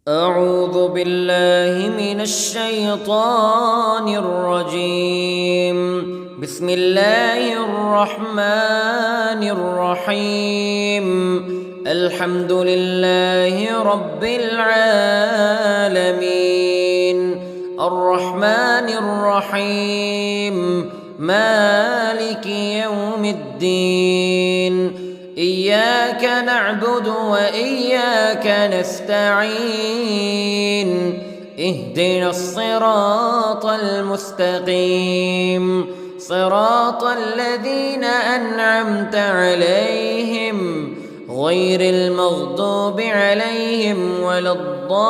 أعوذ بالله من الشيطان الرجيم. بسم الله الرحمن الرحيم. الحمد لله رب العالمين الرحمن الرحيم مالك يوم الدين. إياك نعبد وإياك نستعين. اهدنا الصراط المستقيم صراط الذين أنعمت عليهم غير المغضوب عليهم ولا الضالين.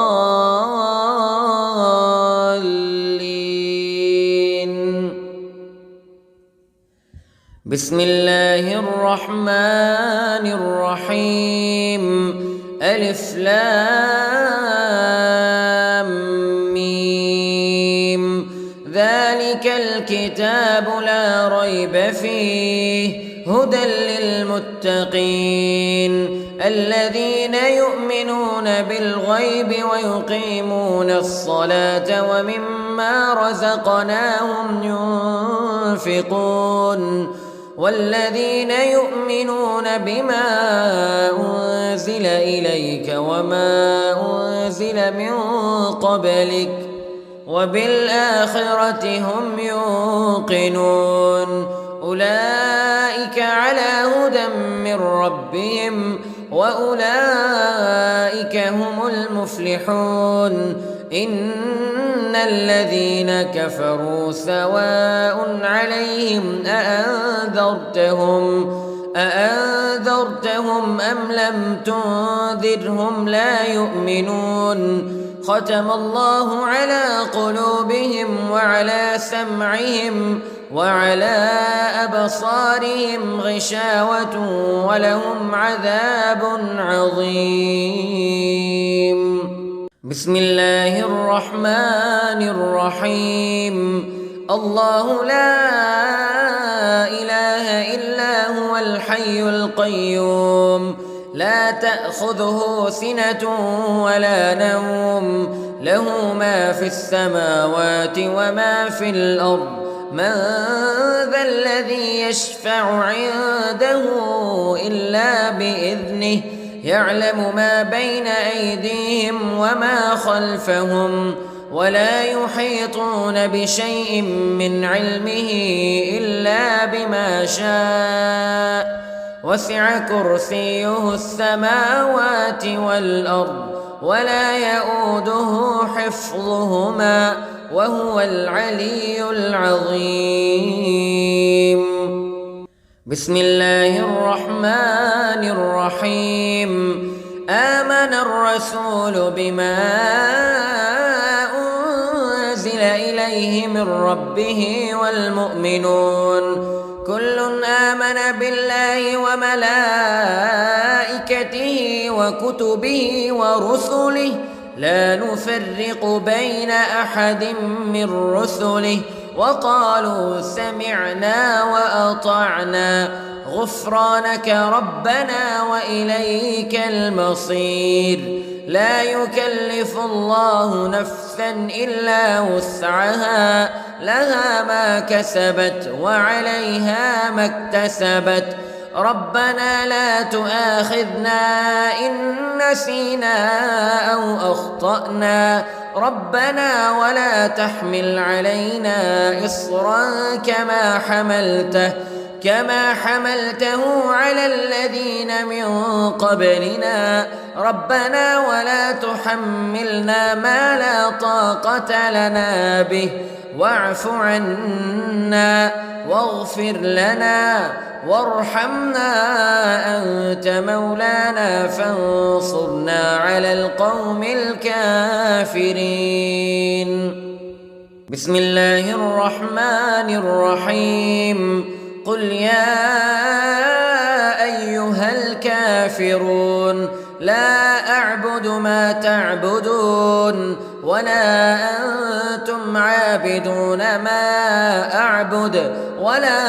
بسم الله الرحمن الرحيم. ألف لام ميم. ذلك الكتاب لا ريب فيه هدى للمتقين الذين يؤمنون بالغيب ويقيمون الصلاة ومما رزقناهم ينفقون والذين يؤمنون بما أنزل إليك وما أنزل من قبلك وبالآخرة هم يوقنون. أولئك على هدى من ربهم وأولئك هم المفلحون. إن الذين كفروا سواء عليهم أأنذرتهم أم لم تنذرهم لا يؤمنون. ختم الله على قلوبهم وعلى سمعهم وعلى أبصارهم غشاوة ولهم عذاب عظيم. بسم الله الرحمن الرحيم. الله لا إله إلا هو الحي القيوم لا تأخذه سنة ولا نوم له ما في السماوات وما في الأرض. من ذا الذي يشفع عنده إلا بإذنه يعلم ما بين أيديهم وما خلفهم ولا يحيطون بشيء من علمه إلا بما شاء. وسع كرسيه السماوات والأرض ولا يؤوده حفظهما وهو العلي العظيم. بسم الله الرحمن الرحيم. آمن الرسول بما أنزل إليه من ربه والمؤمنون كل آمن بالله وملائكته وكتبه ورسله لا نفرق بين أحد من رسله وقالوا سمعنا وأطعنا غفرانك ربنا وإليك المصير. لا يكلف الله نفسا إلا وسعها لها ما كسبت وعليها ما اكتسبت. ربنا لا تؤاخذنا إن نسينا أو أخطأنا ربنا ولا تحمل علينا إصرا كما حملته على الذين من قبلنا ربنا ولا تحملنا ما لا طاقة لنا به واعف عنا واغفر لنا وارحمنا أنت مولانا فانصرنا على القوم الكافرين. بسم الله الرحمن الرحيم. قل يا أيها الكافرون لا أعبد ما تعبدون ولا أنتم عابدون ما أعبد ولا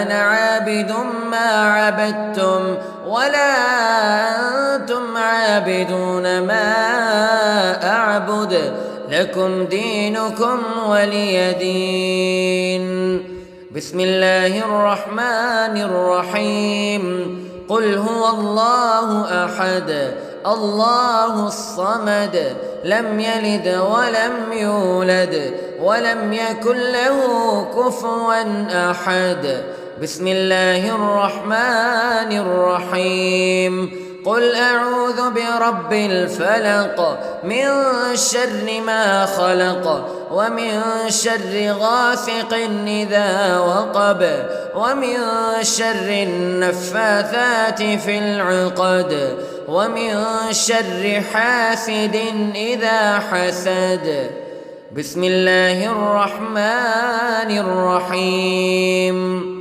أنا عابد ما عبدتم ولا أنتم عابدون عابدون ما أعبد لكم دينكم ولي دين. بسم الله الرحمن الرحيم. قل هو الله أحد الله الصمد لم يلد ولم يولد ولم يكن له كفوا أحد. بسم الله الرحمن الرحيم. قل أعوذ برب الفلق من شر ما خلق ومن شر غاسق إذا وقب ومن شر النفاثات في العقد ومن شر حاسد إذا حسد. بسم الله الرحمن الرحيم.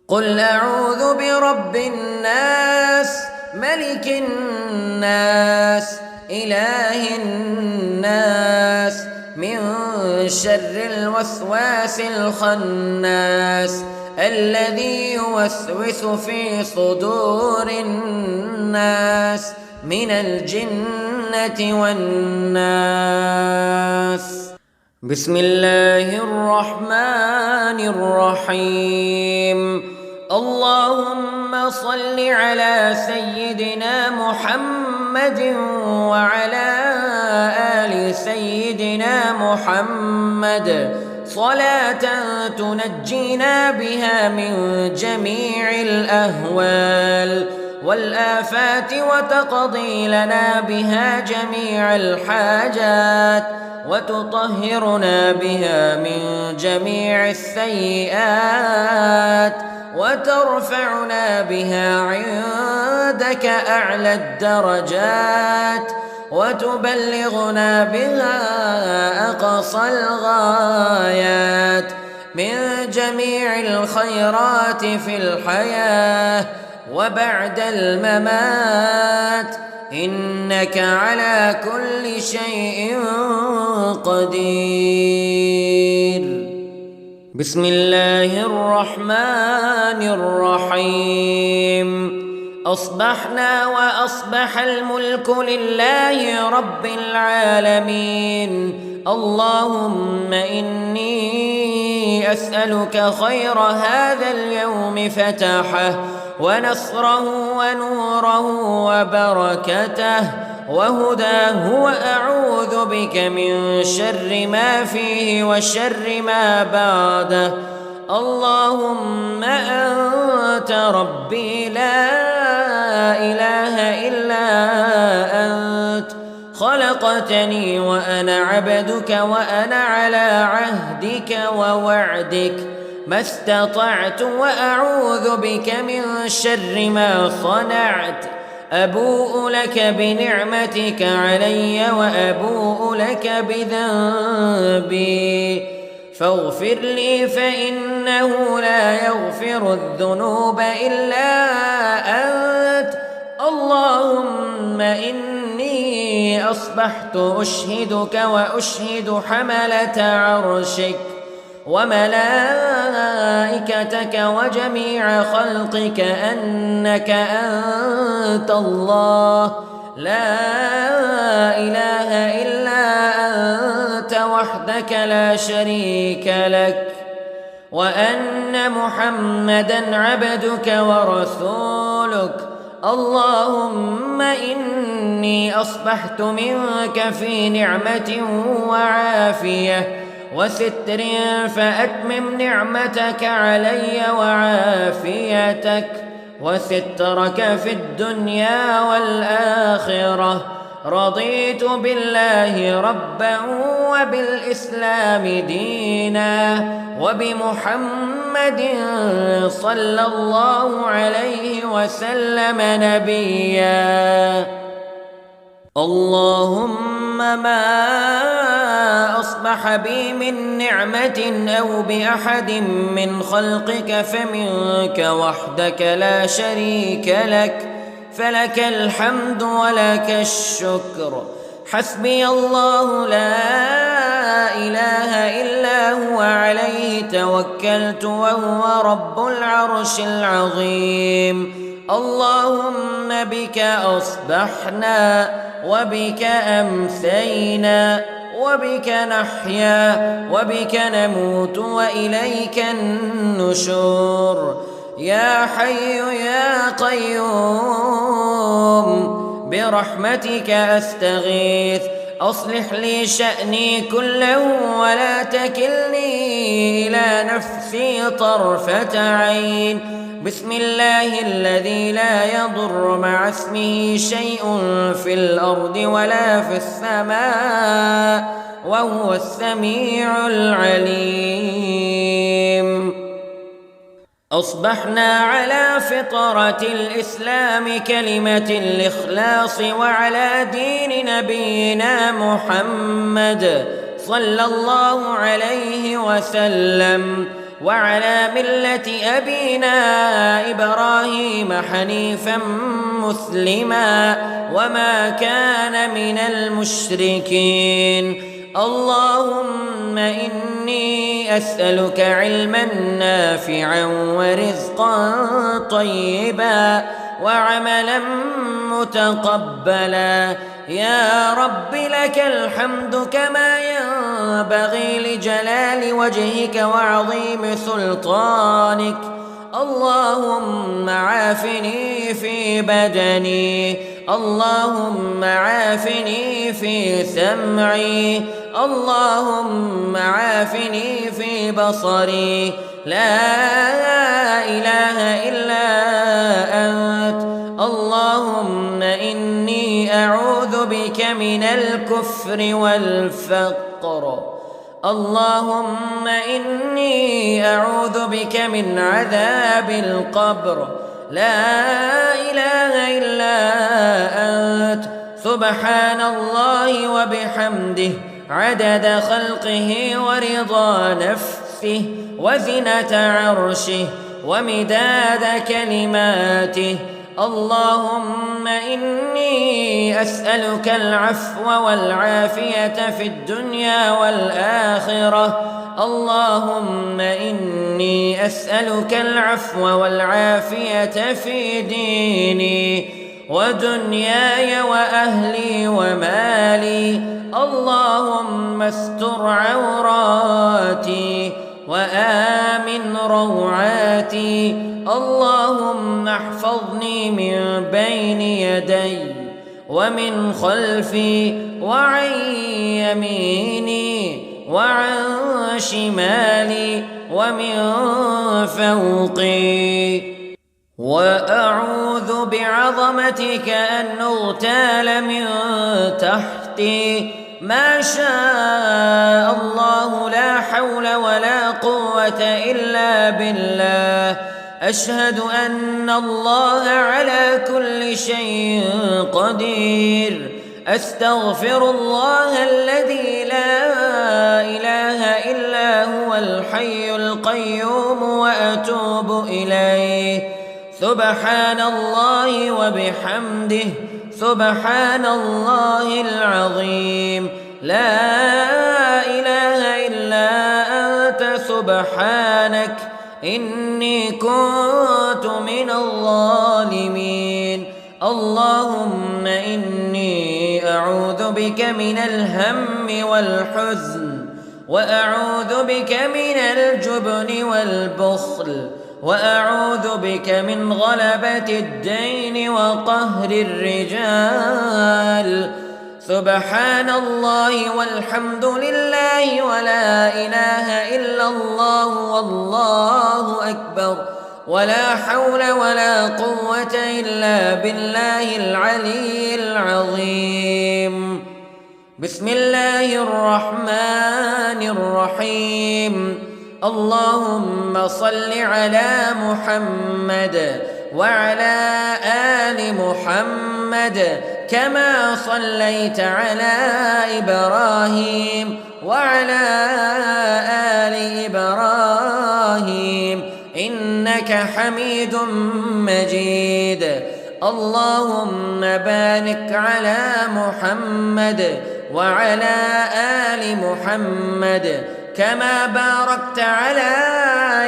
قل أعوذ برب الناس ملك الناس إله الناس من شر الوسواس الخناس الذي يوسوس في صدور الناس من الجنة والناس. بسم الله الرحمن الرحيم. اللهم صل على سيدنا محمد وعلى آل سيدنا محمد صلاة تنجينا بها من جميع الأهوال والآفات وتقضي لنا بها جميع الحاجات وتطهرنا بها من جميع السيئات وترفعنا بها عندك أعلى الدرجات وتبلغنا بها أقصى الغايات من جميع الخيرات في الحياة وبعد الممات إنك على كل شيء قدير. بسم الله الرحمن الرحيم. أصبحنا وأصبح الملك لله رب العالمين. اللهم إني أسألك خير هذا اليوم فتحه ونصره ونوره وبركته وهداه وأعوذ بك من شر ما فيه وشر ما بعده. اللهم أنت ربي لا إله إلا أنت خلقتني وأنا عبدك وأنا على عهدك ووعدك ما استطعت وأعوذ بك من شر ما صنعت. أبوء لك بنعمتك علي وأبوء لك بذنبي فاغفر لي فإنه لا يغفر الذنوب إلا أنت. اللهم إني أصبحت أشهدك وأشهد حملة عرشك وملائكتك وجميع خلقك أنك أنت الله لا إله إلا أنت وحدك لا شريك لك وأن محمدًا عبدك ورسولك. اللهم إني أصبحت منك في نعمة وعافية وستر فأتمم نعمتك علي وعافيتك وسترك في الدنيا والآخرة. رضيت بالله ربا وبالإسلام دينا وبمحمد صلى الله عليه وسلم نبيا. اللهم ما أصبح بي من نعمة أو بأحد من خلقك فمنك وحدك لا شريك لك فلك الحمد ولك الشكر. حسبي الله لا إله إلا هو عليه توكلت وهو رب العرش العظيم. اللهم بك أصبحنا وبك أمسينا وبك نحيا وبك نموت وإليك النشور. يا حي يا قيوم برحمتك أستغيث، أصلح لي شأني كله ولا تكلني إلى نفسي طرفة عين. بسم الله الذي لا يضر مع اسمه شيء في الأرض ولا في السماء وهو السميع العليم. أصبحنا على فطرة الإسلام كلمة الإخلاص وعلى دين نبينا محمد صلى الله عليه وسلم وعلى ملة أبينا إبراهيم حنيفا مسلما وما كان من المشركين. اللهم إني أسألك علما نافعا ورزقا طيبا وعملا متقبلا. يا رب لك الحمد كما ينبغي لجلال وجهك وعظيم سلطانك. اللهم عافني في بدني، اللهم عافني في سمعي، اللهم عافني في بصري. لا إله إلا أنت. اللهم إني أعوذ بك من الكفر والفقر. اللهم إني أعوذ بك من عذاب القبر. لا إله إلا أنت. سبحان الله وبحمده عدد خلقه ورضا نفسه وزنة عرشه ومداد كلماته. اللهم إني أسألك العفو والعافية في الدنيا والآخرة. اللهم إني أسألك العفو والعافية في ديني ودنياي وأهلي ومالي. اللهم استر عوراتي وآمن روعاتي. اللهم احفظني من بين يدي ومن خلفي وعن يميني وعن شمالي ومن فوقي. وأعوذ بعظمتك أن أغتال من تحتي. ما شاء الله لا حول ولا قوة إلا بالله. أشهد أن الله على كل شيء قدير. أستغفر الله الذي لا إله إلا هو الحي القيوم وأتوب إليه. سبحان الله وبحمده سبحان الله العظيم. لا إله إلا أنت سبحانك إني كنت من الظالمين. اللهم إني أعوذ بك من الهم والحزن وأعوذ بك من الجبن والبخل وأعوذ بك من غلبة الدين وقهر الرجال. سبحان الله والحمد لله ولا إله إلا الله والله أكبر ولا حول ولا قوة إلا بالله العلي العظيم. بسم الله الرحمن الرحيم. اللهم صل على محمد وعلى آل محمد كما صليت على إبراهيم وعلى آل إبراهيم إنك حميد مجيد. اللهم بارك على محمد وعلى آل محمد كما باركت على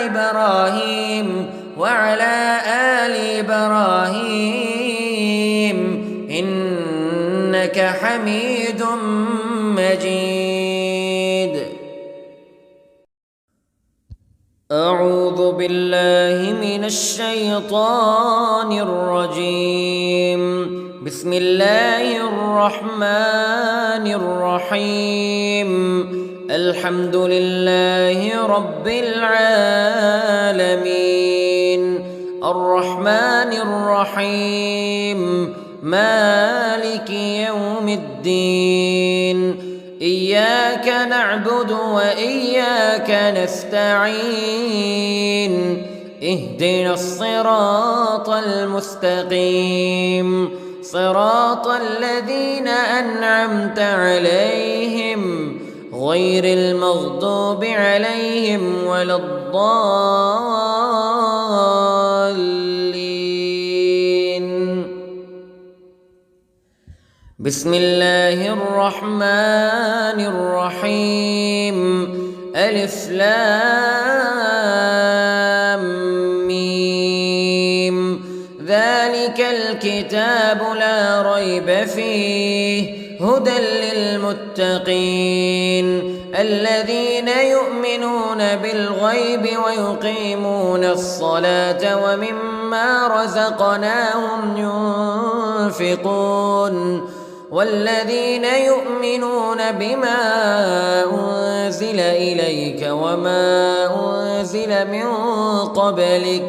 إبراهيم وعلى آل إبراهيم إنك حميد مجيد. أعوذ بالله من الشيطان الرجيم. بسم الله الرحمن الرحيم. الحمد لله رب العالمين الرحمن الرحيم مالك يوم الدين إياك نعبد وإياك نستعين اهدنا الصراط المستقيم صراط الذين أنعمت عليهم غير المغضوب عليهم ولا الضالين. بسم الله الرحمن الرحيم. ألف لام ميم. ذلك الكتاب لا ريب فيه هدى للمتقين الذين يؤمنون بالغيب ويقيمون الصلاة ومما رزقناهم ينفقون والذين يؤمنون بما أنزل إليك وما أنزل من قبلك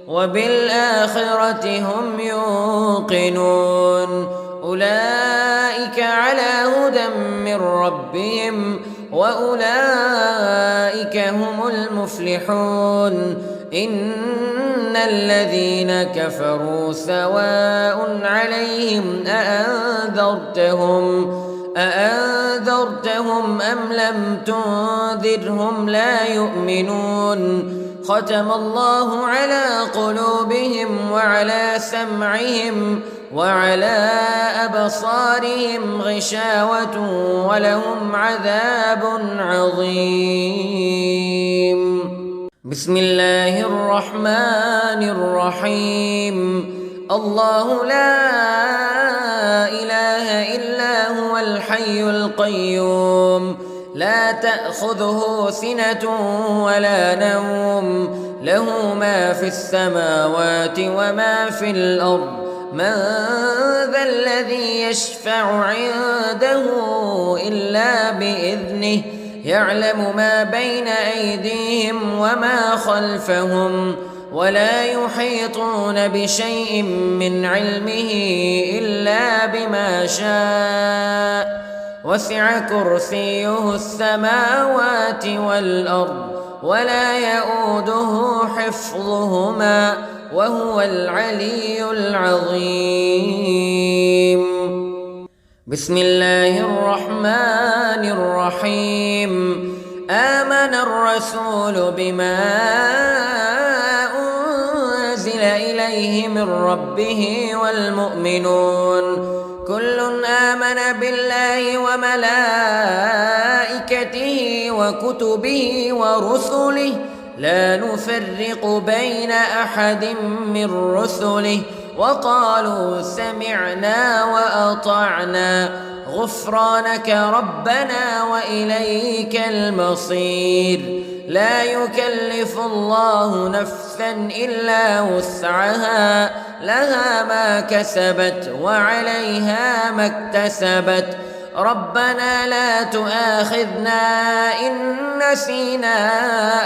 وبالآخرة هم يوقنون أولئك على هدى من ربهم وأولئك هم المفلحون. إن الذين كفروا سواء عليهم أأنذرتهم أم لم تنذرهم لا يؤمنون. ختم الله على قلوبهم وعلى سمعهم وعلى أبصارهم غشاوة ولهم عذاب عظيم. بسم الله الرحمن الرحيم. الله لا إله إلا هو الحي القيوم لا تأخذه سنة ولا نوم له ما في السماوات وما في الأرض من ذا الذي يشفع عنده إلا بإذنه يعلم ما بين أيديهم وما خلفهم ولا يحيطون بشيء من علمه إلا بما شاء وسع كرسيه السماوات والأرض ولا يؤوده حفظهما وهو العلي العظيم. بسم الله الرحمن الرحيم. آمن الرسول بما أنزل إليه من ربه والمؤمنون كل آمن بالله وملائكته وكتبه ورسله لا نفرق بين أحد من رسله وقالوا سمعنا وأطعنا غفرانك ربنا وإليك المصير. لا يكلف الله نفسا إلا وسعها لها ما كسبت وعليها ما اكتسبت ربنا لا تؤاخذنا إن نسينا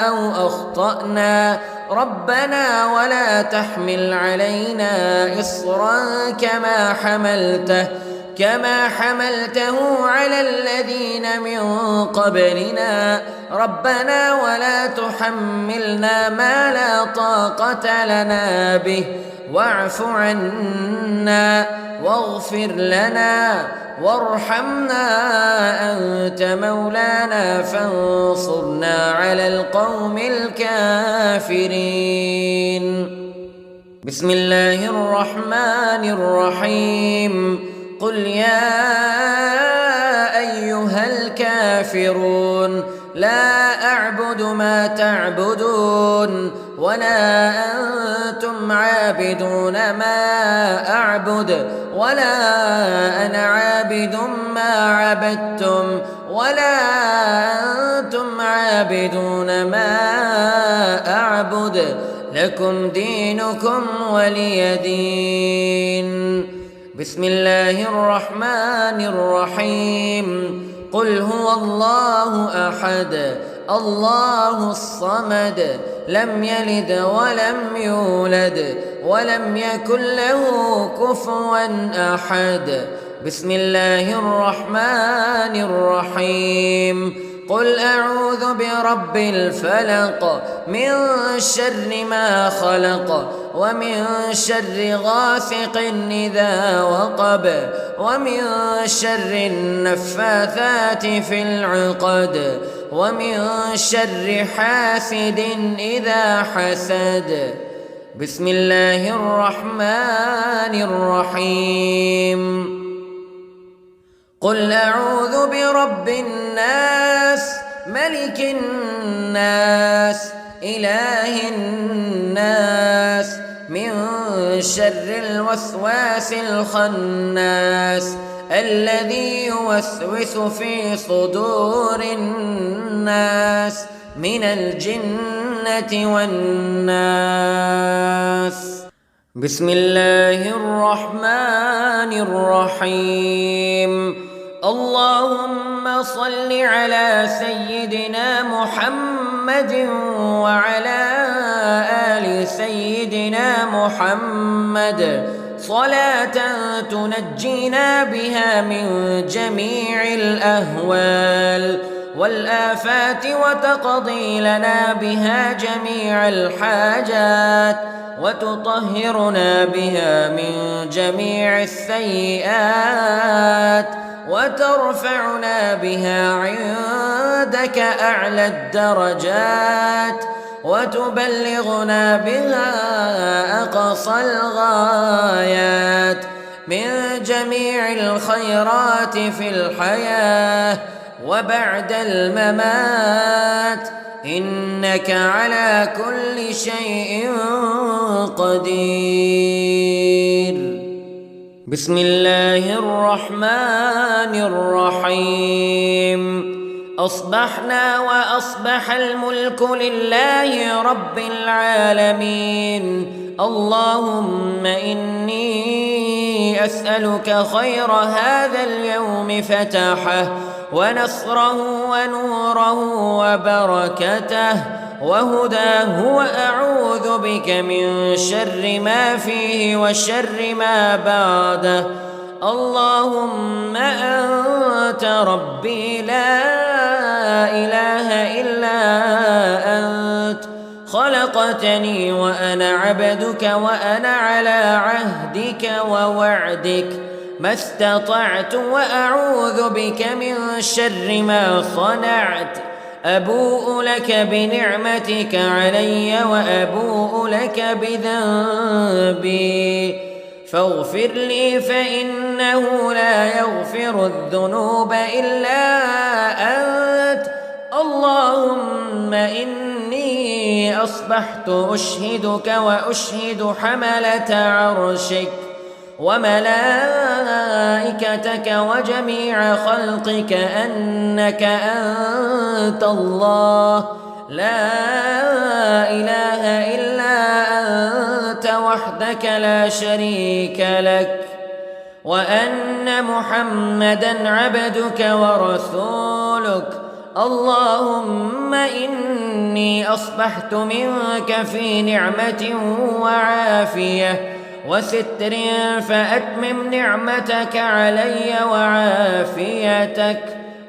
أو أخطأنا ربنا ولا تحمل علينا إصرا كما حملته على الذين من قبلنا ربنا ولا تحملنا ما لا طاقة لنا به واعف عنا واغفر لنا وارحمنا أنت مولانا فانصرنا على القوم الكافرين. بسم الله الرحمن الرحيم. قل يا أيها الكافرون لا أعبد ما تعبدون ولا أنتم عابدون ما أعبد ولا أنا عابد ما عبدتم ولا أنتم عابدون ما أعبد لكم دينكم ولي دين. بسم الله الرحمن الرحيم. قل هو الله أحد الله الصمد لم يلد ولم يولد ولم يكن له كفوا أحد. بسم الله الرحمن الرحيم. قل أعوذ برب الفلق من شر ما خلق ومن شر غاسق إذا وقب ومن شر النفاثات في العقد ومن شر حاسد إذا حسد. بسم الله الرحمن الرحيم. قل أعوذ برب الناس ملك الناس إله الناس من شر الوسواس الخناس الذي يوسوس في صدور الناس من الجنة والناس. بسم الله الرحمن الرحيم. اللهم صل على سيدنا محمد وعلى آل سيدنا محمد صلاة تنجينا بها من جميع الأهوال والآفات وتقضي لنا بها جميع الحاجات وتطهرنا بها من جميع السيئات وترفعنا بها عندك أعلى الدرجات وتبلغنا بها أقصى الغايات من جميع الخيرات في الحياة وبعد الممات إنك على كل شيء قدير. بسم الله الرحمن الرحيم. أصبحنا وأصبح الملك لله رب العالمين. اللهم إني أسألك خير هذا اليوم فتحه ونصره ونوره وبركته وهداه وأعوذ بك من شر ما فيه وشر ما بعده. اللهم أنت ربي لا إله إلا أنت خلقتني وأنا عبدك وأنا على عهدك ووعدك ما استطعت وأعوذ بك من شر ما صنعت. أبوء لك بنعمتك علي وأبوء لك بذنبي فاغفر لي فإنه لا يغفر الذنوب إلا أنت. اللهم إني أصبحت أشهدك وأشهد حملة عرشك وملائكتك وجميع خلقك أنك أنت الله لا إله إلا أنت وحدك لا شريك لك وأن محمدًا عبدك ورسولك. اللهم إني أصبحت منك في نعمة وعافية وستر فأتمم نعمتك علي وعافيتك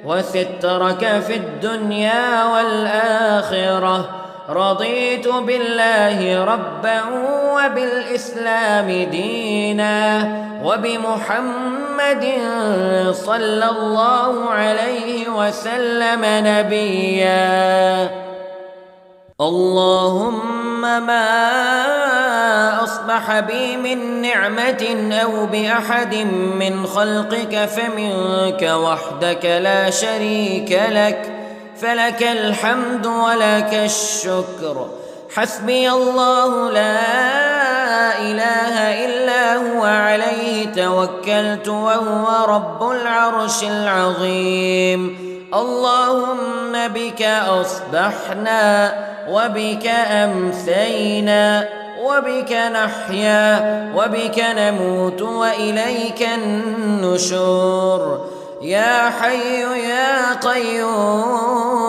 وسترك في الدنيا والآخرة. رضيت بالله ربا وبالإسلام دينا وبمحمد صلى الله عليه وسلم نبيا. اللهم ما أصبح بي من نعمة أو بأحد من خلقك فمنك وحدك لا شريك لك فلك الحمد ولك الشكر. حسبي الله لا إله إلا هو عليه توكلت وهو رب العرش العظيم. اللهم بك أصبحنا وبك أمسينا وبك نحيا وبك نموت وإليك النشور. يا حي يا قيوم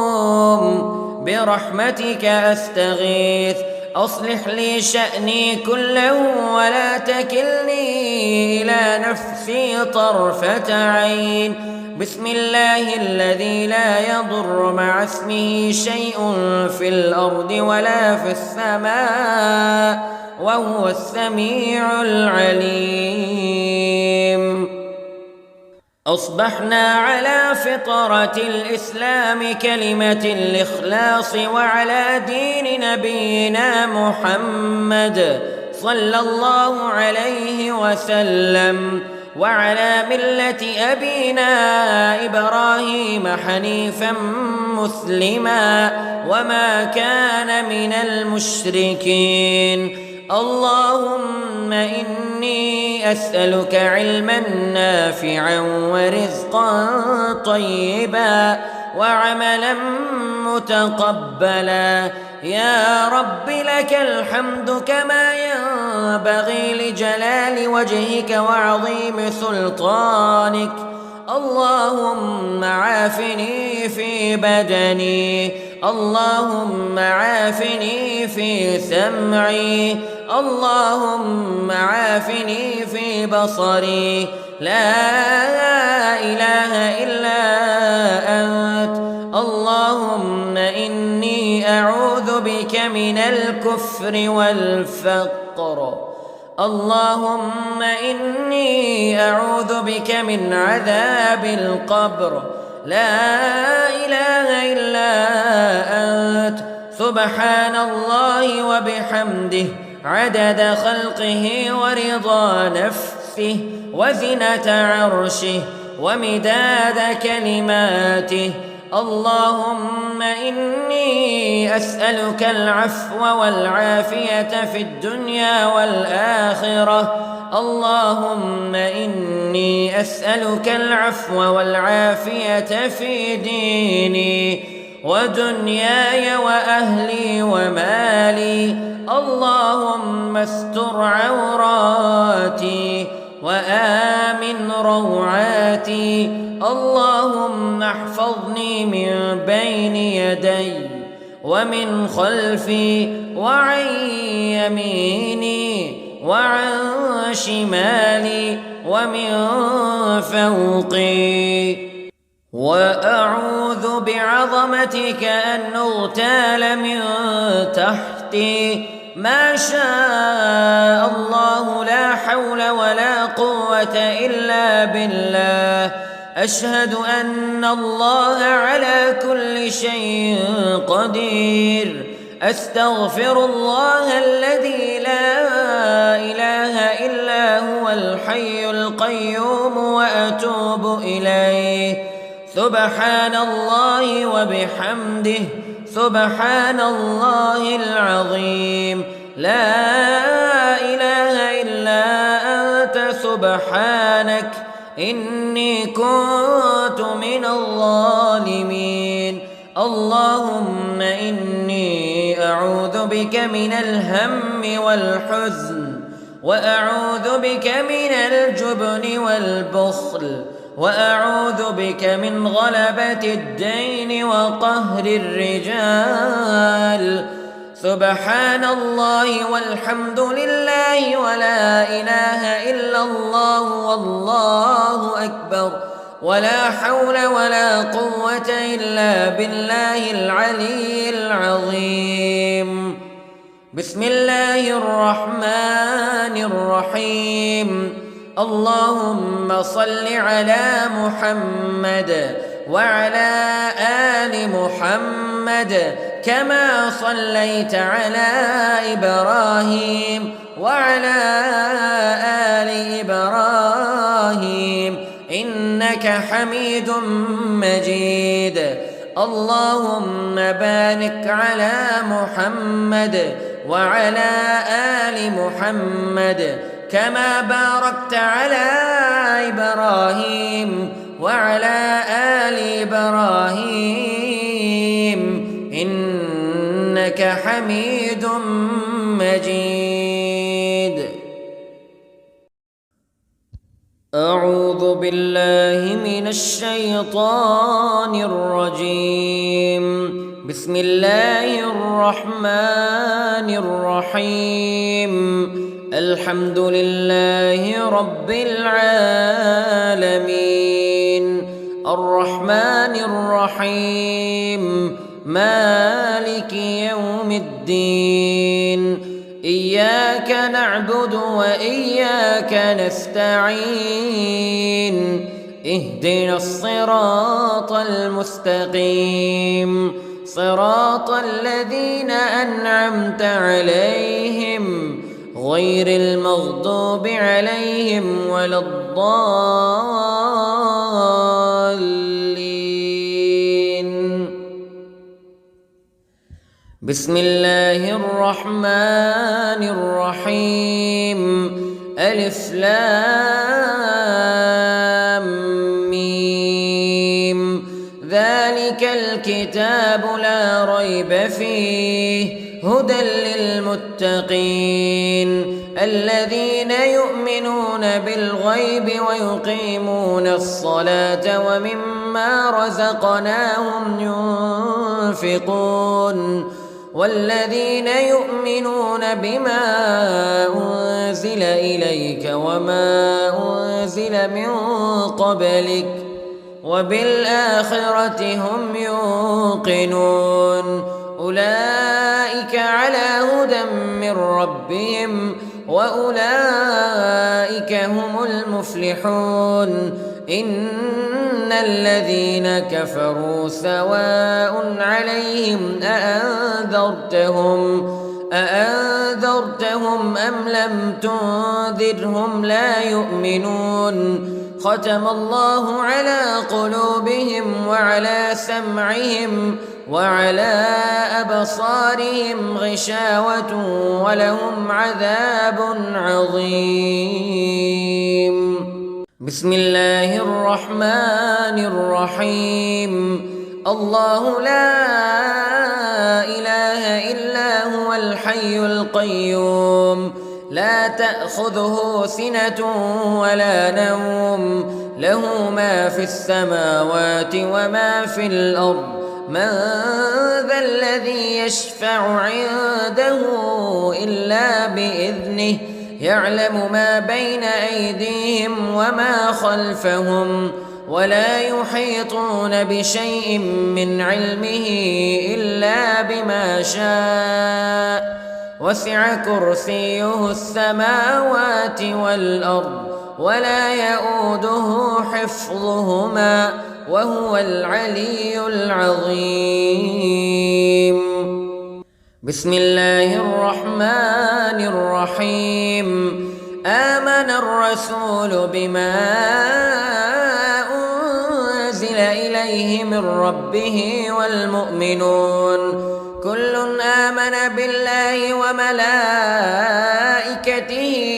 برحمتك أستغيث أصلح لي شأني كله ولا تكلني إلى نفسي طرفة عين. بسم الله الذي لا يضر مع اسمه شيء في الأرض ولا في السماء وهو السميع العليم. أصبحنا على فطرة الإسلام كلمة الإخلاص وعلى دين نبينا محمد صلى الله عليه وسلم وعلى ملة أبينا إبراهيم حنيفا مسلما وما كان من المشركين. اللهم إني أسألك علما نافعا ورزقا طيبا وعملا متقبلا. يا رب لك الحمد كما ينبغي لجلال وجهك وعظيم سلطانك. اللهم عافني في بدني، اللهم عافني في سمعي، اللهم عافني في بصري. لا إله إلا أنت. اللهم إني أعوذ بك من الكفر والفقر. اللهم إني أعوذ بك من عذاب القبر. لا إله إلا أنت. سبحان الله وبحمده عدد خلقه ورضا نفسه وزنة عرشه ومداد كلماته. اللهم إني أسألك العفو والعافية في الدنيا والآخرة. اللهم إني أسألك العفو والعافية في ديني ودنياي وأهلي ومالي. اللهم استر عوراتي وآمن روعاتي. اللهم احفظني من بين يدي ومن خلفي وعن يميني وعن شمالي ومن فوقي. وأعوذ بعظمتك أن أغتال من تحتي. ما شاء الله لا حول ولا قوة إلا بالله. أشهد أن الله على كل شيء قدير. أستغفر الله الذي لا إله إلا هو الحي القيوم وأتوب إليه. سبحان الله وبحمده سبحان الله العظيم. لا إله إلا أنت سبحانك إني كنت من الظالمين. اللهم إني أعوذ بك من الهم والحزن وأعوذ بك من الجبن والبخل وأعوذ بك من غلبة الدين وقهر الرجال. سبحان الله والحمد لله ولا إله إلا الله والله أكبر ولا حول ولا قوة إلا بالله العلي العظيم. بسم الله الرحمن الرحيم. اللهم صل على محمد وعلى آل محمد كما صليت على إبراهيم وعلى آل إبراهيم إنك حميد مجيد. اللهم بارك على محمد وعلى آل محمد كما باركت على إبراهيم وعلى آل إبراهيم إنك حميد مجيد. أعوذ بالله من الشيطان الرجيم. بسم الله الرحمن الرحيم. الحمد لله رب العالمين الرحمن الرحيم مالك يوم الدين إياك نعبد وإياك نستعين اهدنا الصراط المستقيم صراط الذين أنعمت عليهم غير المغضوب عليهم ولا الضالين. بسم الله الرحمن الرحيم. ألف لام ميم. ذلك الكتاب لا ريب فيه هدى للمتقين الذين يؤمنون بالغيب ويقيمون الصلاة ومما رزقناهم ينفقون والذين يؤمنون بما أنزل إليك وما أنزل من قبلك وبالآخرة هم يوقنون أولئك على هدى من ربهم وأولئك هم المفلحون. إن الذين كفروا سواء عليهم أأنذرتهم أم لم تنذرهم لا يؤمنون. ختم الله على قلوبهم وعلى سمعهم وعلى أبصارهم غشاوة ولهم عذاب عظيم. بسم الله الرحمن الرحيم. الله لا إله إلا هو الحي القيوم لا تأخذه سنة ولا نوم له ما في السماوات وما في الأرض من ذا الذي يشفع عنده إلا بإذنه يعلم ما بين أيديهم وما خلفهم ولا يحيطون بشيء من علمه إلا بما شاء وسع كرسيه السماوات والأرض ولا يؤوده حفظهما وهو العلي العظيم. بسم الله الرحمن الرحيم. آمن الرسول بما أنزل إليه من ربه والمؤمنون كل آمن بالله وملائكته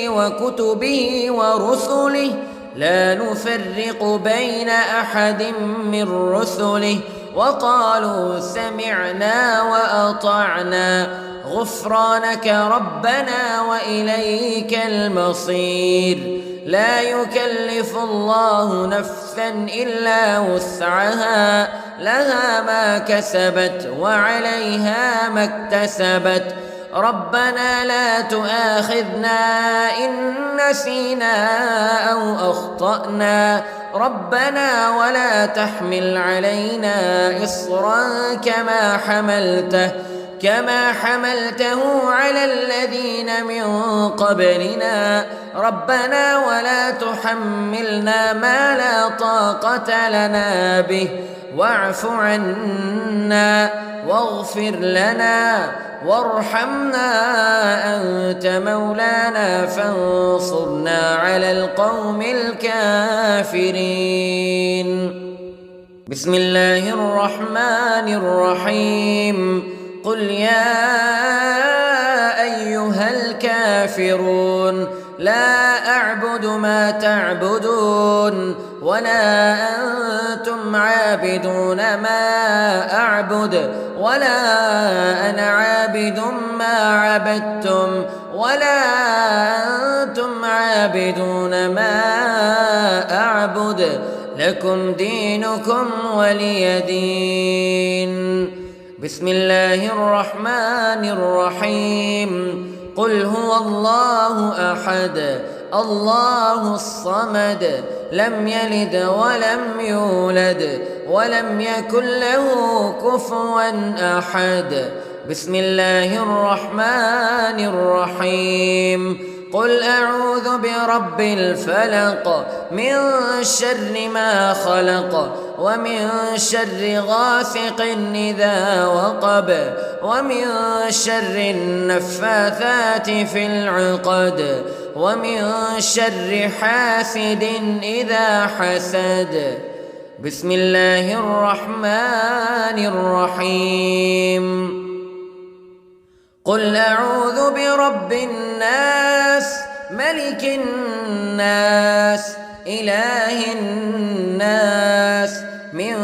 وكتبه ورسله لا نفرق بين أحد من رسله وقالوا سمعنا وأطعنا غفرانك ربنا وإليك المصير. لا يكلف الله نفسا إلا وسعها لها ما كسبت وعليها ما اكتسبت ربنا لا تؤاخذنا إن نسينا أو أخطأنا ربنا ولا تحمل علينا إصرا كما حملته على الذين من قبلنا ربنا ولا تحملنا ما لا طاقة لنا به واعف عنا واغفر لنا وارحمنا أنت مولانا فانصرنا على القوم الكافرين. بسم الله الرحمن الرحيم قل يا أيها الكافرون لا أعبد ما تعبدون ولا أنتم عابدون ما أعبد ولا أنا عابد ما عبدتم ولا أنتم عابدون ما أعبد لكم دينكم ولي دين. بسم الله الرحمن الرحيم قل هو الله أحد الله الصمد لم يلد ولم يولد ولم يكن له كفوا أحد. بسم الله الرحمن الرحيم قل أعوذ برب الفلق من شر ما خلق ومن شر غاسق إذا وقب ومن شر النفاثات في العقد ومن شر حاسد إذا حسد. بسم الله الرحمن الرحيم قل أعوذ برب الناس ملك الناس إله الناس من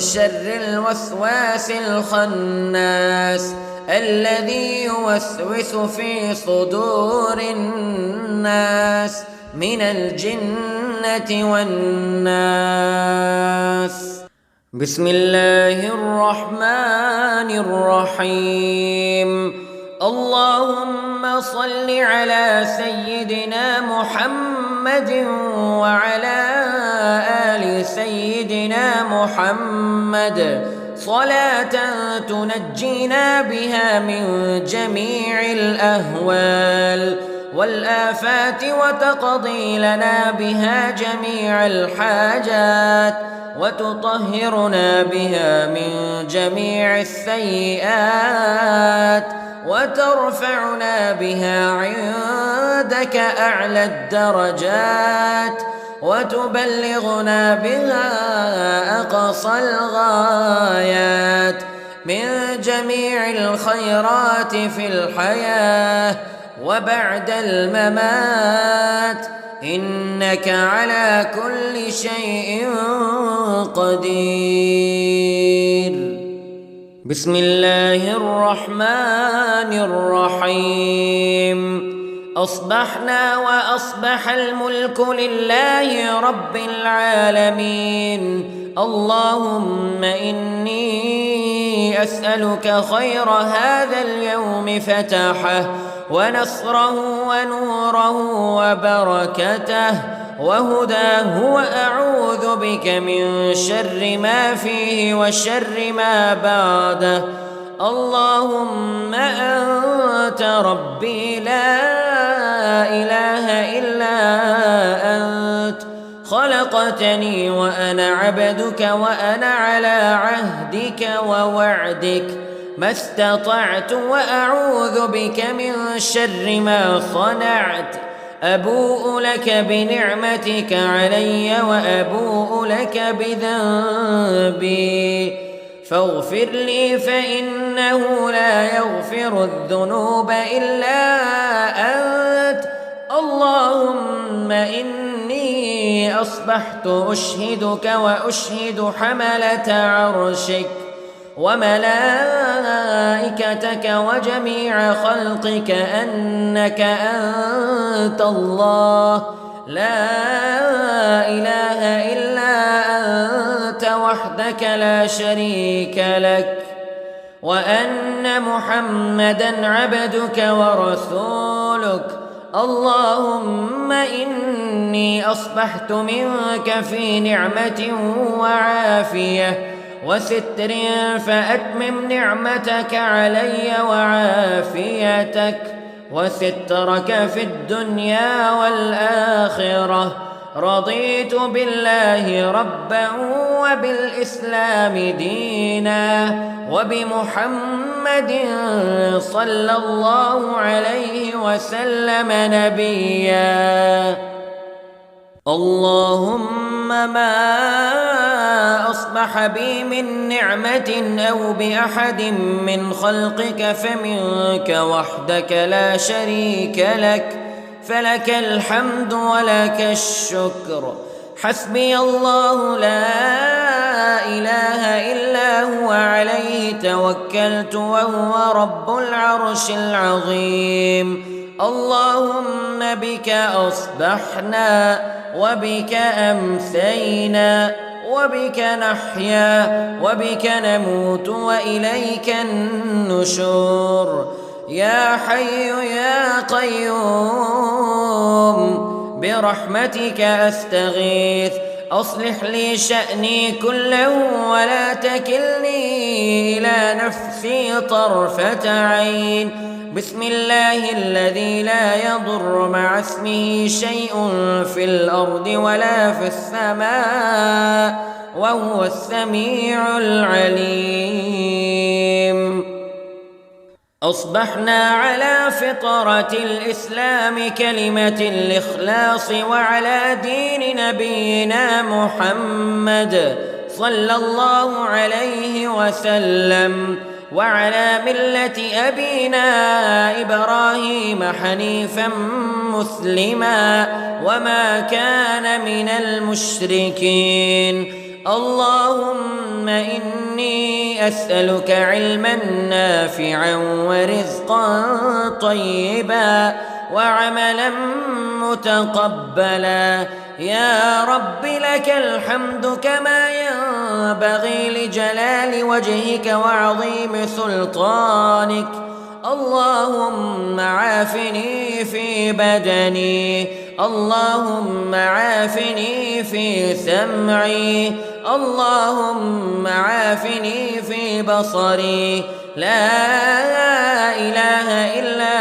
شر الوسواس الخناس الذي يوسوس في صدور الناس من الجنة والناس. بسم الله الرحمن الرحيم اللهم صل على سيدنا محمد وعلى آل سيدنا محمد صلاة تنجينا بها من جميع الأهوال والآفات وتقضي لنا بها جميع الحاجات وتطهرنا بها من جميع السيئات وترفعنا بها عندك أعلى الدرجات وتبلغنا بها أقصى الغايات من جميع الخيرات في الحياة وبعد الممات إنك على كل شيء قدير. بسم الله الرحمن الرحيم أصبحنا وأصبح الملك لله رب العالمين اللهم إني أسألك خير هذا اليوم فتحه ونصره ونوره وبركته وهداه وأعوذ بك من شر ما فيه وشر ما بعده. اللهم أنت ربي لا إله إلا أنت خلقتني وأنا عبدك وأنا على عهدك ووعدك ما استطعت وأعوذ بك من شر ما صنعت. أبوء لك بنعمتك علي وأبوء لك بذنبي فاغفر لي فإنه لا يغفر الذنوب إلا أنت. اللهم إني أصبحت أشهدك وأشهد حملة عرشك وملائكتك وجميع خلقك أنك أنت الله لا إله إلا أنت وحدك لا شريك لك وأن محمدًا عبدك ورسولك. اللهم إني أصبحت منك في نعمة وعافية وستر فأتمم نعمتك علي وعافيتك وسترك في الدنيا والآخرة. رضيت بالله ربا وبالإسلام دينا وبمحمد صلى الله عليه وسلم نبيا. اللهم ما أصبح أصبح بي من نعمة أو بأحد من خلقك فمنك وحدك لا شريك لك، فلك الحمد ولك الشكر. حسبي الله لا إله إلا هو عليه توكلت وهو رب العرش العظيم. اللهم بك أصبحنا وبك أمسينا وبك نحيا وبك نموت وإليك النشور. يا حي يا قيوم برحمتك أستغيث، أصلح لي شأني كله ولا تكلني إلى نفسي طرفة عين. بسم الله الذي لا يضر مع اسمه شيء في الأرض ولا في السماء وهو السميع العليم. أصبحنا على فطرة الإسلام كلمة الإخلاص وعلى دين نبينا محمد صلى الله عليه وسلم وعلى ملة أبينا إبراهيم حنيفا مسلما وما كان من المشركين. اللهم إني أسألك علما نافعا ورزقا طيبا وعملا متقبلا. يا رب لك الحمد كما ينبغي لجلال وجهك وعظيم سلطانك. اللهم عافني في بدني، اللهم عافني في سمعي، اللهم عافني في بصري. لا إله إلا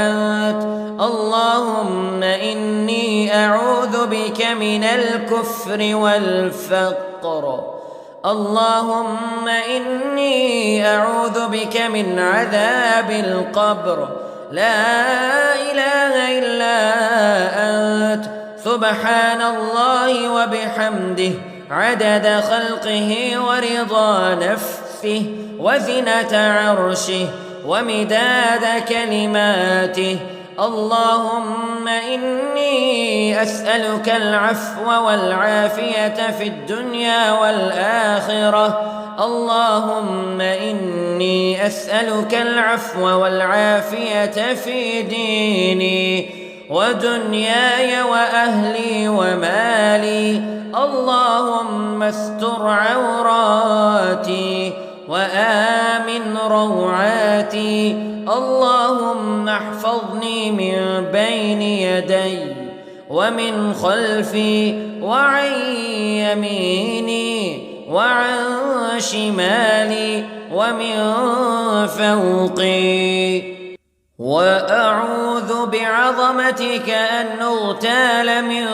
أنت. اللهم إني أعوذ بك من الكفر والفقر. اللهم إني أعوذ بك من عذاب القبر. لا إله إلا أنت. سبحان الله وبحمده عدد خلقه ورضا نفسه وزنة عرشه ومداد كلماته. اللهم إني أسألك العفو والعافية في الدنيا والآخرة. اللهم إني أسألك العفو والعافية في ديني ودنياي وأهلي ومالي. اللهم استر عوراتي وآمن روعاتي. اللهم احفظني من بين يدي ومن خلفي وعن يميني وعن شمالي ومن فوقي. وأعوذ بعظمتك أن أغتال من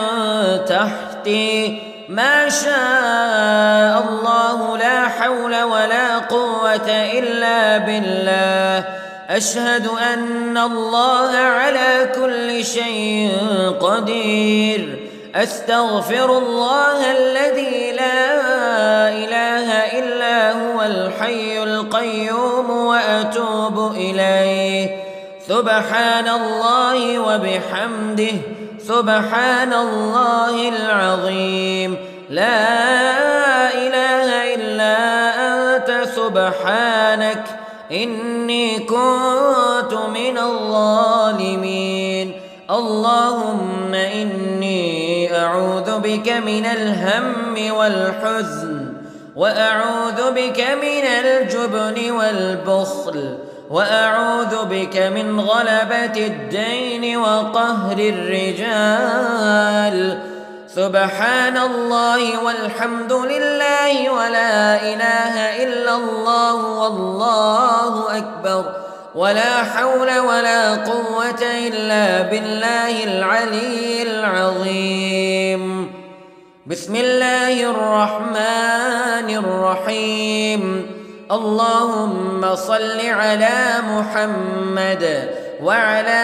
تحتي. ما شاء الله لا حول ولا قوة إلا بالله. أشهد أن الله على كل شيء قدير. أستغفر الله الذي لا إله إلا هو الحي القيوم وأتوب إليه. سبحان الله وبحمده سبحان الله العظيم. لا إله إلا أنت سبحانك إني كنت من الظالمين. اللهم إني أعوذ بك من الهم والحزن وأعوذ بك من الجبن والبخل وأعوذ بك من غلبة الدين وقهر الرجال. سبحان الله والحمد لله ولا إله إلا الله والله أكبر ولا حول ولا قوة إلا بالله العلي العظيم. بسم الله الرحمن الرحيم. اللهم صل على محمد وعلى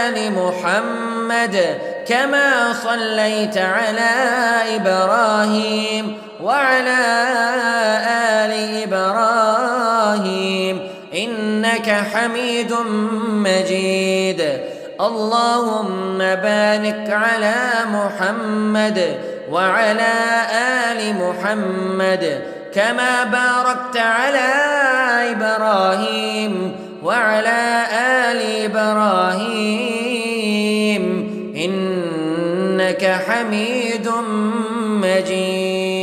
آل محمد كما صليت على إبراهيم وعلى آل إبراهيم إنك حميد مجيد. اللهم بارك على محمد وعلى آل محمد كما باركت على إبراهيم وعلى آل إبراهيم إنك حميد مجيد.